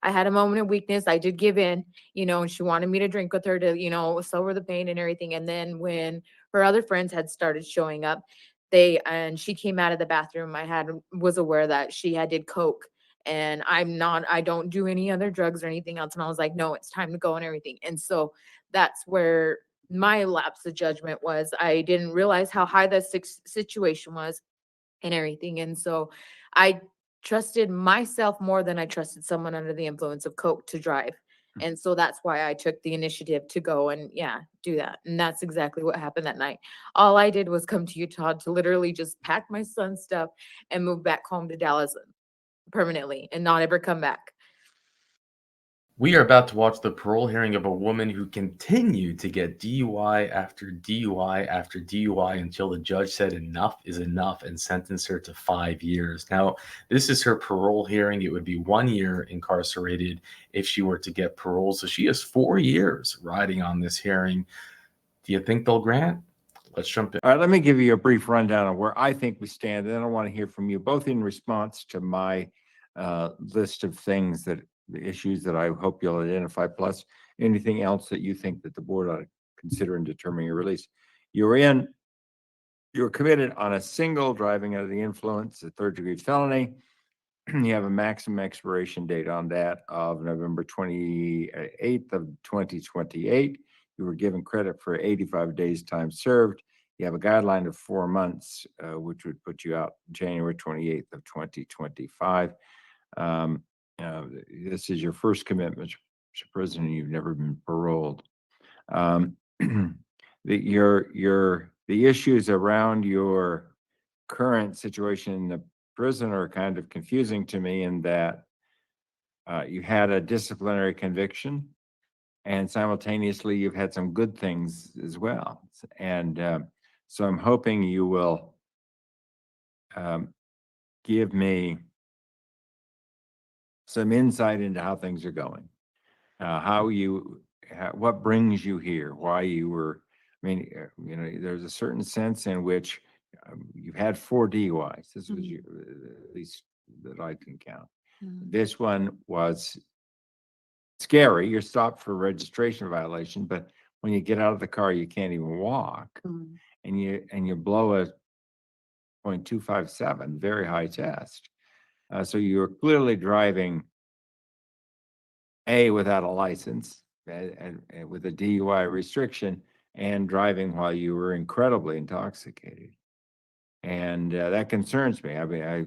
I had a moment of weakness. I did give in, and she wanted me to drink with her to, sober the pain and everything. And then when her other friends had started showing up, and she came out of the bathroom, was aware that she had did coke, and I don't do any other drugs or anything else. And I was like, no, it's time to go and everything. And so that's where my lapse of judgment was. I didn't realize how high the situation was and everything. And so I trusted myself more than I trusted someone under the influence of coke to drive. And so that's why I took the initiative to go and, yeah, do that. And that's exactly what happened that night. All I did was come to Utah to literally just pack my son's stuff and move back home to Dallas permanently and not ever come back. We are about to watch the parole hearing of a woman who continued to get DUI after DUI after DUI until the judge said enough is enough and sentenced her to 5 years. Now, this is her parole hearing. It would be 1 year incarcerated if she were to get parole. So she has 4 years riding on this hearing. Do you think they'll grant? Let's jump in. All right, let me give you a brief rundown of where I think we stand. And then I want to hear from you, both in response to my list of things the issues that I hope you'll identify, plus anything else that you think that the board ought to consider in determining your release. You're committed on a single driving under the influence, a third-degree felony. You have a maximum expiration date on that of November 28th of 2028. You were given credit for 85 days time served. You have a guideline of 4 months, which would put you out January 28th of 2025. This is your first commitment to prison, and you've never been paroled. The issues around your current situation in the prison are kind of confusing to me in that you had a disciplinary conviction, and simultaneously you've had some good things as well. And so I'm hoping you will give me some insight into how things are going, what brings you here, why you were. I mean, there's a certain sense in which you've had 4 DUIs. This was at least that I can count. This one was scary. You're stopped for registration violation, but when you get out of the car, you can't even walk, and you blow a 0.257, very high test. So you're clearly driving without a license and with a DUI restriction, and driving while you were incredibly intoxicated. And that concerns me. I mean, I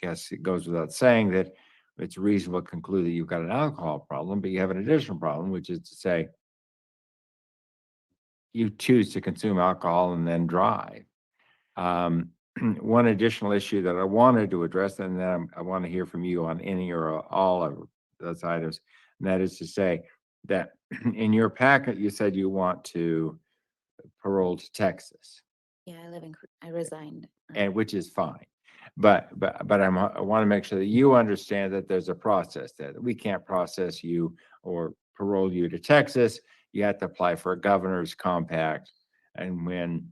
guess it goes without saying that it's reasonable to conclude that you've got an alcohol problem, but you have an additional problem, which is to say you choose to consume alcohol and then drive. One additional issue that I wanted to address, and then I want to hear from you on any or all of those items, and that is to say that in your packet, you said you want to parole to Texas. Yeah, I resigned. And which is fine. But I want to make sure that you understand that there's a process that we can't process you or parole you to Texas. You have to apply for a governor's compact. And when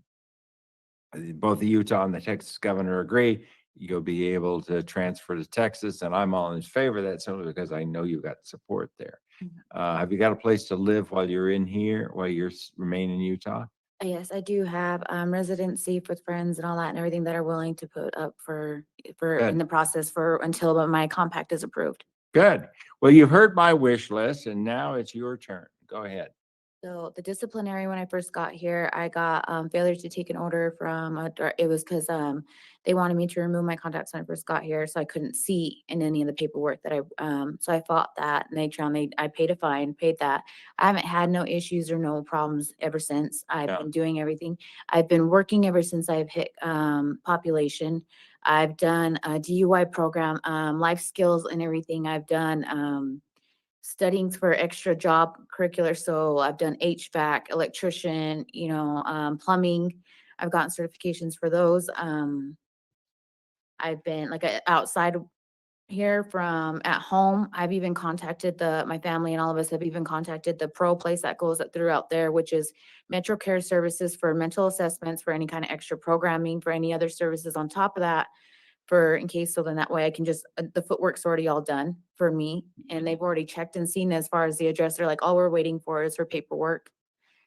both the Utah and the Texas governor agree, you'll be able to transfer to Texas. And I'm all in favor of that simply because I know you've got support there. Have you got a place to live while you're in here, while you're remain in Utah? Yes, I do have residency with friends and all that and everything that are willing to put up for in the process for until my compact is approved. Good. Well, you've heard my wish list, and now it's your turn. Go ahead. So the disciplinary, when I first got here, I got failure to take an order from it was because they wanted me to remove my contacts when I first got here, so I couldn't see in any of the paperwork that so I fought that, and I paid a fine, paid that. I haven't had no issues or no problems ever since. I've been doing everything. I've been working ever since I've hit population. I've done a DUI program, life skills and everything. I've done studying for extra job curricular. So I've done HVAC, electrician, plumbing. I've gotten certifications for those. I've been outside here from at home. I've even contacted my family, and all of us have even contacted the pro place that goes throughout there, which is Metro Care Services for mental assessments, for any kind of extra programming, for any other services on top of that, for in case, so then that way I can just, the footwork's already all done for me. And they've already checked and seen as far as the address. They're like, all we're waiting for is her paperwork.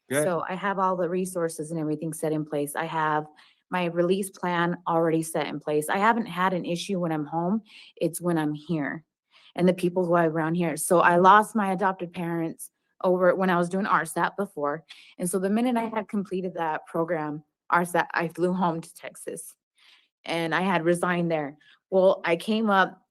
Good. So I have all the resources and everything set in place. I have my release plan already set in place. I haven't had an issue when I'm home. It's when I'm here and the people who I around here. So I lost my adopted parents over when I was doing RSAT before. And so the minute I had completed that program, RSAT, I flew home to Texas and I had resigned there. Well, I came up,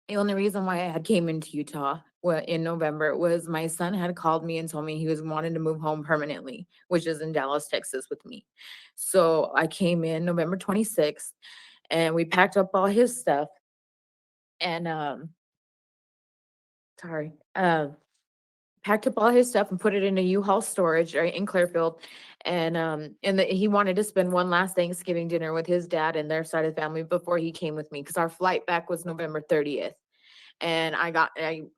the only reason why I had came into Utah in November was my son had called me and told me he was wanting to move home permanently, which is in Dallas, Texas with me. So I came in November 26th and we packed up all his stuff and sorry, packed up all his stuff and put it in a U-Haul storage right in Clearfield. And he wanted to spend one last Thanksgiving dinner with his dad and their side of the family before he came with me because our flight back was November 30th. And I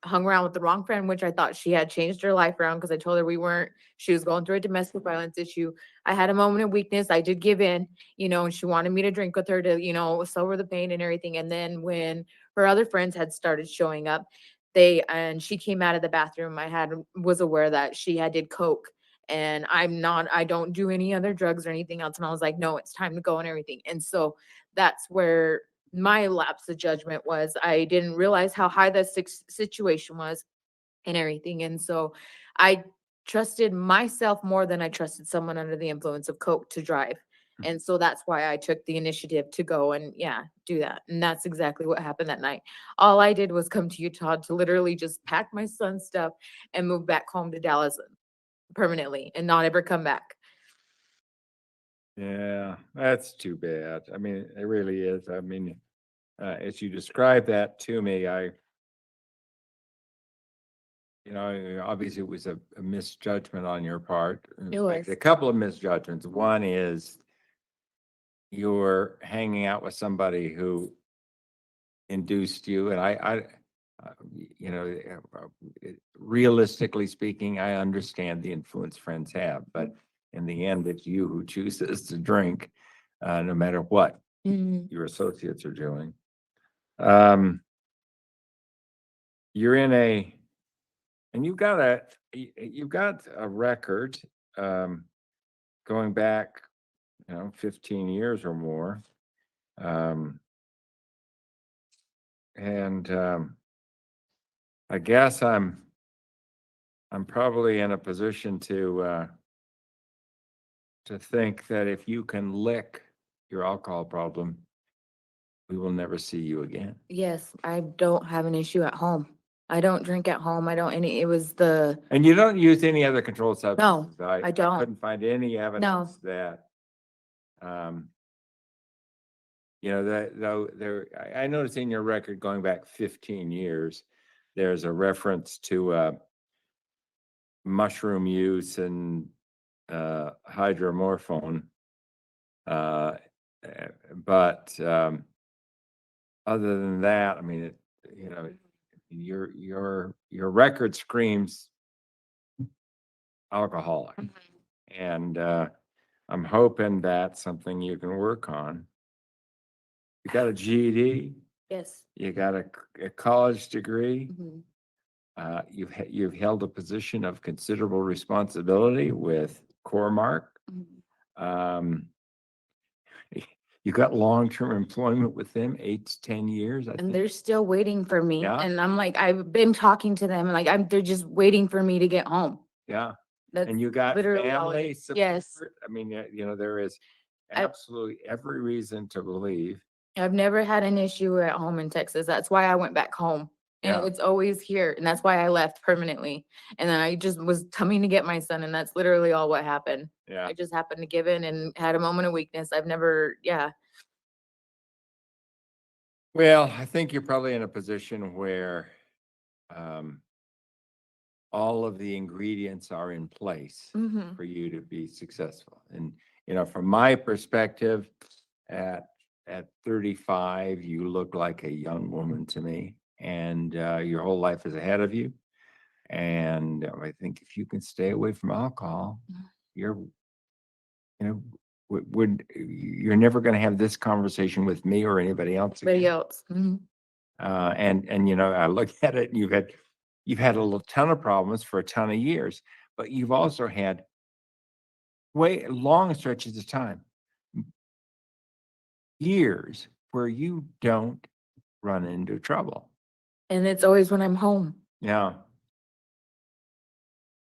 hung around with the wrong friend, which I thought she had changed her life around because I told her she was going through a domestic violence issue. I had a moment of weakness. I did give in, and she wanted me to drink with her to, sober the pain and everything. And then when her other friends had started showing up, and she came out of the bathroom, was aware that she had did coke. And I don't do any other drugs or anything else. And I was like, no, it's time to go and everything. And so that's where my lapse of judgment was. I didn't realize how high the situation was and everything. And so I trusted myself more than I trusted someone under the influence of coke to drive. And so that's why I took the initiative to go and do that. And that's exactly what happened that night. All I did was come to Utah to literally just pack my son's stuff and move back home to Dallas permanently and not ever come back. Yeah, that's too bad. I mean, it really is. I mean, as you describe that to me, obviously it was a misjudgment on your part. It was. A couple of misjudgments. One is you're hanging out with somebody who induced you, and realistically speaking, I understand the influence friends have, but in the end, it's you who chooses to drink, no matter what your associates are doing. You're and you've got a record, going back, 15 years or more. And I guess I'm probably in a position to think that if you can lick your alcohol problem, we will never see you again. Yes, I don't have an issue at home. I don't drink at home. And you don't use any other controlled substances. No, I don't. Couldn't find any evidence that, I noticed in your record going back 15 years, there's a reference to mushroom use and hydromorphone. But other than that, I mean, your record screams alcoholic. And I'm hoping that's something you can work on. You got a GED, Yes. you got a college degree, Mhm. you've held a position of considerable responsibility with Cormark. Mhm. You got long-term employment with them, 8 to 10 years, I And think. they're still waiting for me. Yeah. And I'm like, I've been talking to them, they're just waiting for me to get home. Yeah. That's And you got literally all it family is. support. Yes. I mean, there is I- absolutely every reason to believe. I've never had an issue at home in Texas. That's why I went back home. And Yeah. it's always here. And that's why I left permanently. And then I just was coming to get my son. And that's literally all what happened. Yeah. I just happened to give in and had a moment of weakness. I've never, Well, I think you're probably in a position where all of the ingredients are in place Mhm. for you to be successful. And, from my perspective, at 35, you look like a young woman to me, and your whole life is ahead of you. And I think if you can stay away from alcohol, Mhm. you're, you're never gonna have this conversation with me or anybody else Anybody again. else? Mhm. And you know, I look at it and you've had a little ton of problems for a ton of years, but you've also had way long stretches of time, years where you don't run into trouble. And it's always when I'm home, Yeah,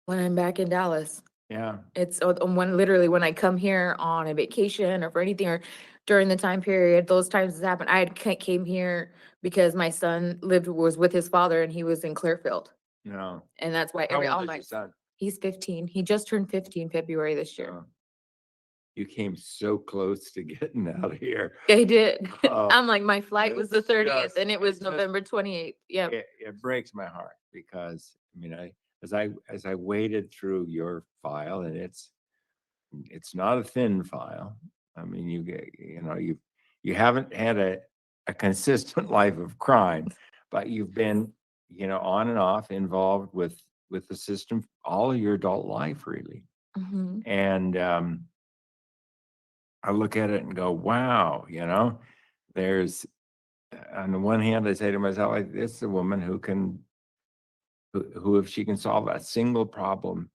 when I'm back in Dallas. yeah, It's when literally when I come here on a vacation or for anything or during the time period, those times has happened. Came here because my son was with his father and he was in Clearfield. no. And that's why How all old is my, your son? he's 15. He just turned 15 February this year. Oh, you came so close to getting out of here. I did. Oh, I'm like, my flight was the it's 30th just- and it was it's just- November 28th. Yeah. It breaks my heart because I mean, as I waded through your file, and it's not a thin file. I mean, you know, you haven't had a consistent life of crime, but you've been, you know, on and off involved with the system all of your adult life, really. Mhm. And I look at it and go, wow, you know, there's on the one hand, I say to myself, like, this is a woman who if she can solve a single problem,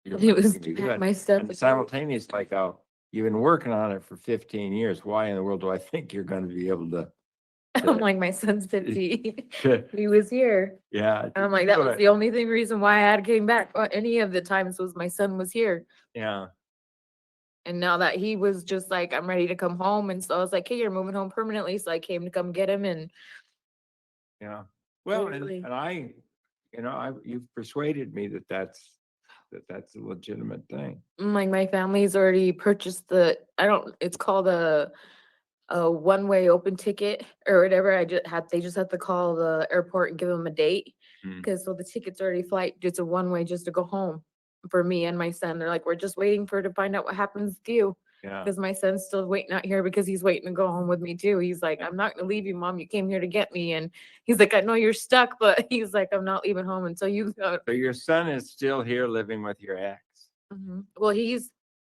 your It life was can be good. my stuff. And simultaneously, like, oh, you've been working on it for 15 years. Why in the world do I think you're going to be able to? I'm like, my son's 50. to- He was here. yeah. And I'm like, that was the only reason why I had came back any of the times was my son was here. Yeah. And now that he was just like, I'm ready to come home. And so I was like, hey, you're moving home permanently. So I came to come get him. And Yeah. Well, Literally. and I, you know, you've persuaded me that that's a legitimate thing. I'm like, my family's already purchased it's called a one-way open ticket or whatever. They just have to call the airport and give them a date. Mm. Cause so the ticket's already it's a one-way just to go home for me and my son. They're like, we're just waiting to find out what happens with you. Yeah. Cause my son's still waiting out here because he's waiting to go home with me too. He's like, I'm not gonna leave you, mom. You came here to get me. And he's like, I know you're stuck, but he's like, I'm not leaving home until you go. So your son is still here living with your ex. Well, he's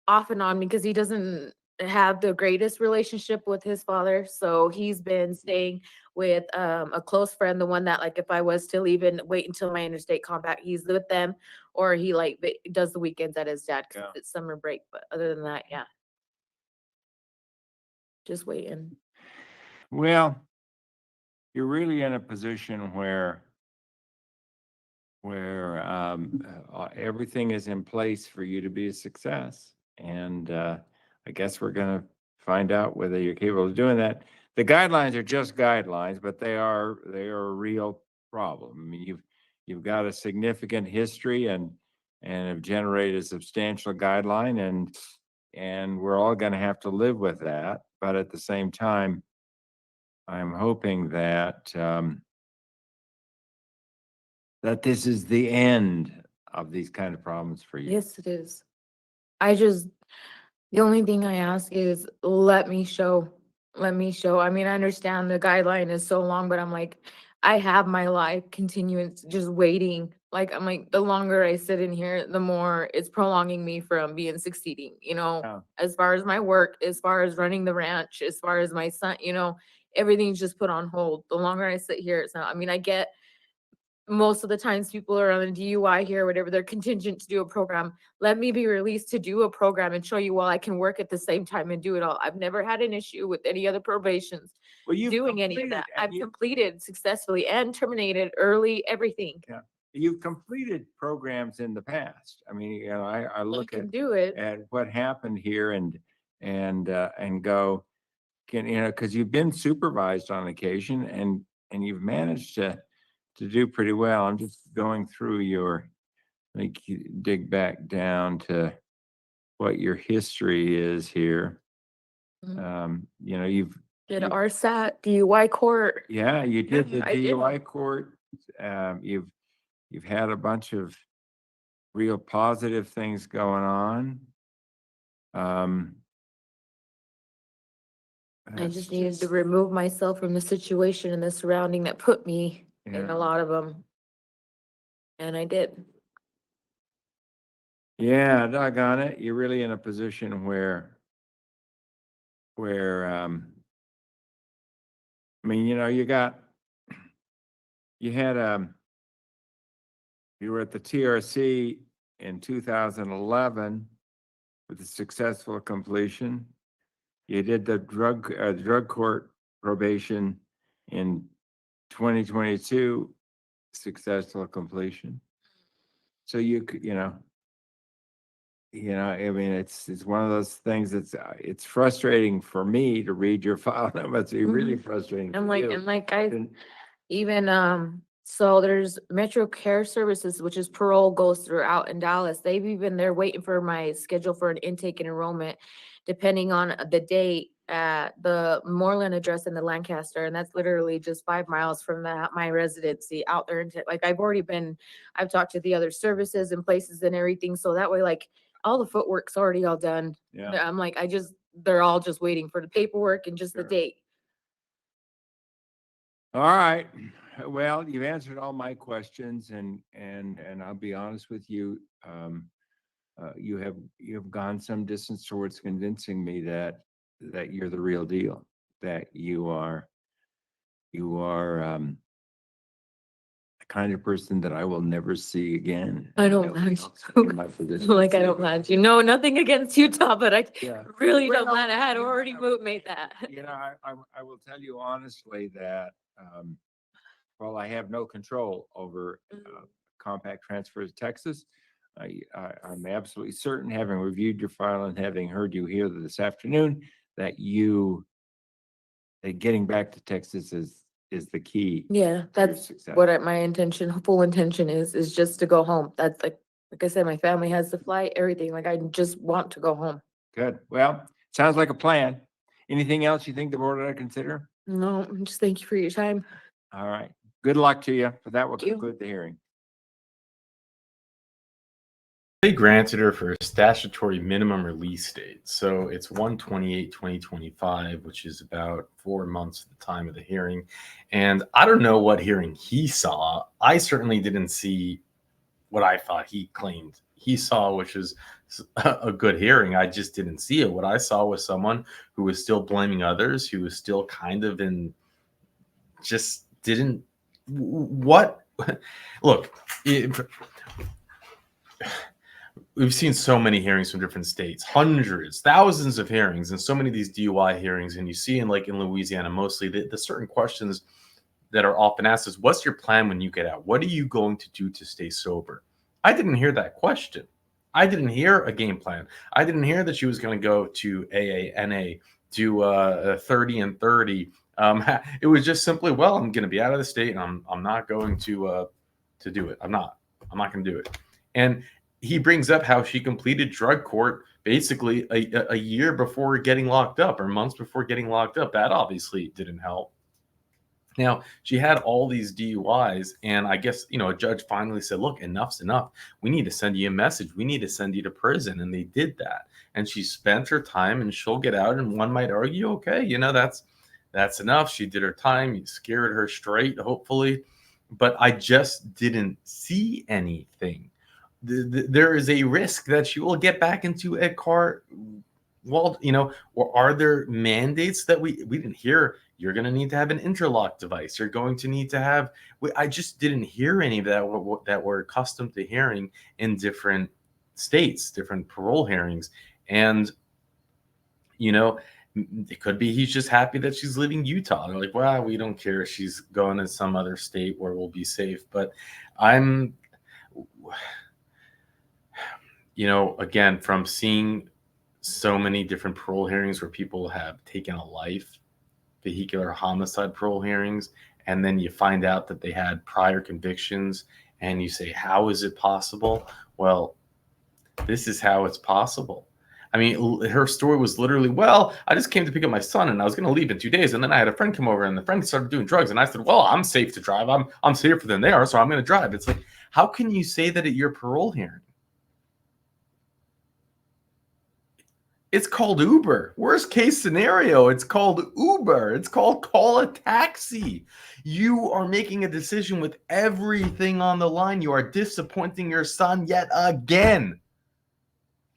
off and on because he doesn't have the greatest relationship with his father. So he's been staying with a close friend, the one that like if I was to leave and wait until my interstate compact, he's with them, or he like does the weekends at his dad because Yeah. it's summer break. But other than that, yeah. Just waiting. Well, you're really in a position where everything is in place for you to be a success. And I guess we're going to find out whether you're capable of doing that. The guidelines are just guidelines, but they are a real problem. I mean, you've got a significant history and have generated a substantial guideline, and we're all going to have to live with that. But at the same time, I'm hoping that that this is the end of these kind of problems for you. Yes, it is. The only thing I ask is let me show. Let me show. I mean, I understand the guideline is so long, but I'm like, I have my life continuing just waiting. Like, I'm like, the longer I sit in here, the more it's prolonging me from being succeeding, Yeah. as far as my work, as far as running the ranch, as far as my son, everything's just put on hold. The longer I sit here, it's not, I mean, I get most of the times people are on a DUI here, whatever, they're contingent to do a program. Let me be released to do a program and show you while I can work at the same time and do it all. I've never had an issue with any other probations Well, you've doing any of completed, that. and I've completed successfully and terminated early, everything. you've completed programs in the past. I mean, you know, I I look can do it. at what happened here and go, because you've been supervised on occasion and you've managed to do pretty well. I'm just going through like you dig back down to what your history is here. You know, Did RSAT, DUI court. yeah, you did the I did. DUI court. You've had a bunch of real positive things going on. I It's just needed to remove myself from the situation and the surrounding that put me in Yeah. a lot of them. And I did. Yeah, doggone it. You're really in a position where I mean, you know, you had you were at the TRC in 2011 with a successful completion. You did the drug court probation in 2022, successful completion. So I mean, it's one of those things that's it's frustrating for me to read your file. That must be really frustrating And for like, you. and like I And- even, so there's Metro Care Services, which is parole, goes throughout in Dallas. They're waiting for my schedule for an intake and enrollment, depending on the date at the Moreland address in the Lancaster, and that's literally just 5 miles from my residency out there. Like I've talked to the other services and places and everything, so that way, like, all the footwork's already all done. Yeah. I'm like, they're all just waiting for the paperwork and just the Sure. date. All right. Well, you've answered all my questions, and I'll be honest with you. You have gone some distance towards convincing me that you're the real deal. That you are the kind of person that I will never see again. I don't Nobody mind else you. in my position. Like, I don't mind you. No, nothing against Utah, but I Yeah. really Well, don't mind. I had you know, already made that. You know, I will tell you honestly that while I have no control over compact transfer to Texas, I'm absolutely certain, having reviewed your file and having heard you here this afternoon, that getting back to Texas is the key Yeah, to your that's success. what my full intention is just to go home. That's like I said, my family has to fly, everything. Like, I just want to go home. Good. Well, sounds like a plan. Anything else you think the board ought to consider? No, just thank you for your time. All right. Good luck to you. But that will Thank you. conclude the hearing. They granted her for a statutory minimum release date. So it's 1/28/2025, which is about 4 months at the time of the hearing. And I don't know what hearing he saw. I certainly didn't see what I thought he claimed he saw, which is a good hearing. I just didn't see it. What I saw was someone who was still blaming others, who was still kind of just didn't. What? Look, we've seen so many hearings from different states, hundreds, thousands of hearings, and so many of these DUI hearings. And you see in Louisiana, mostly the certain questions that are often asked is, what's your plan when you get out? What are you going to do to stay sober? I didn't hear that question. I didn't hear a game plan. I didn't hear that she was going to go to AANA, to 30 and 30. It was just simply, well, I'm going to be out of the state, and I'm not going to do it. I'm not going to do it. And he brings up how she completed drug court basically a year before getting locked up, or months before getting locked up. That obviously didn't help. Now, she had all these DUIs, and I guess, a judge finally said, look, enough's enough. We need to send you a message. We need to send you to prison. And they did that. And she spent her time, and she'll get out. And one might argue, okay, that's enough. She did her time. You scared her straight, hopefully. But I just didn't see anything. There is a risk that she will get back into a car. Well, or are there mandates that we didn't hear? You're going to need to have an interlock device. You're going to need to have. I just didn't hear any of that that we're accustomed to hearing in different states, different parole hearings, and it could be he's just happy that she's leaving Utah. They're like, well, we don't care if she's going to some other state where we'll be safe. But I'm, again, from seeing so many different parole hearings where people have taken a life, vehicular homicide parole hearings, and then you find out that they had prior convictions, and you say, how is it possible? Well, this is how it's possible. I mean, her story was literally, well, I just came to pick up my son, and I was going to leave in 2 days, and then I had a friend come over, and the friend started doing drugs, and I said, well, I'm safe to drive. I'm safer than they are, so I'm going to drive. It's like, how can you say that at your parole hearing? It's called Uber. Worst case scenario, it's called Uber. It's called call a taxi. You are making a decision with everything on the line. You are disappointing your son yet again.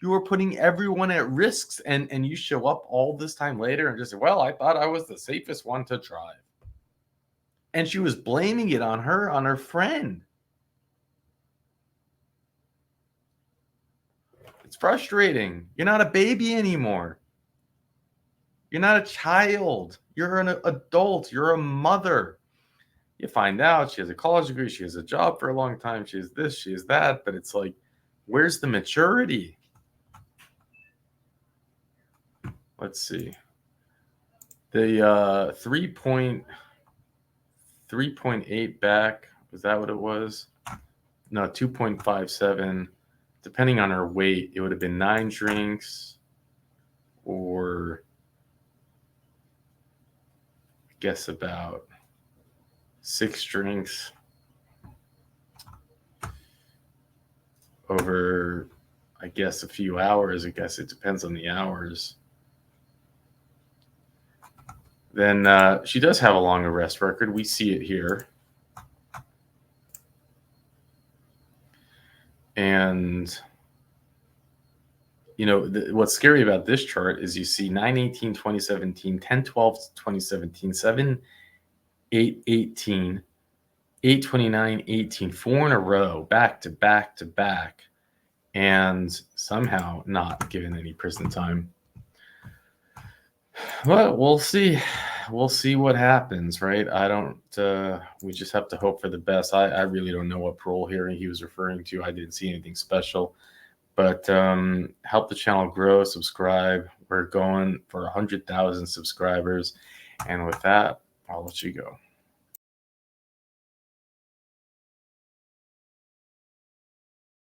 You are putting everyone at risks, and you show up all this time later and just say, well, I thought I was the safest one to drive. And she was blaming it on her friend. It's frustrating. You're not a baby anymore. You're not a child. You're an adult. You're a mother. You find out she has a college degree. She has a job for a long time. She has this, she has that. But it's like, where's the maturity? Let's see. The 3.8 back, was that what it was? No, 2.57. Depending on her weight, it would have been 9 drinks, or I guess about 6 drinks over, I guess, a few hours. I guess it depends on the hours. Then she does have a long arrest record. We see it here. And, you know, what's scary about this chart is you see 9/18, 2017, 10/12, 2017, 7/8/18, 8/29, 18, 4 in a row, back to back to back, and somehow not given any prison time. Well, we'll see. We'll see what happens, right? I don't, we just have to hope for the best. I really don't know what parole hearing he was referring to. I didn't see anything special, but help the channel grow, subscribe. We're going for 100,000 subscribers. And with that, I'll let you go.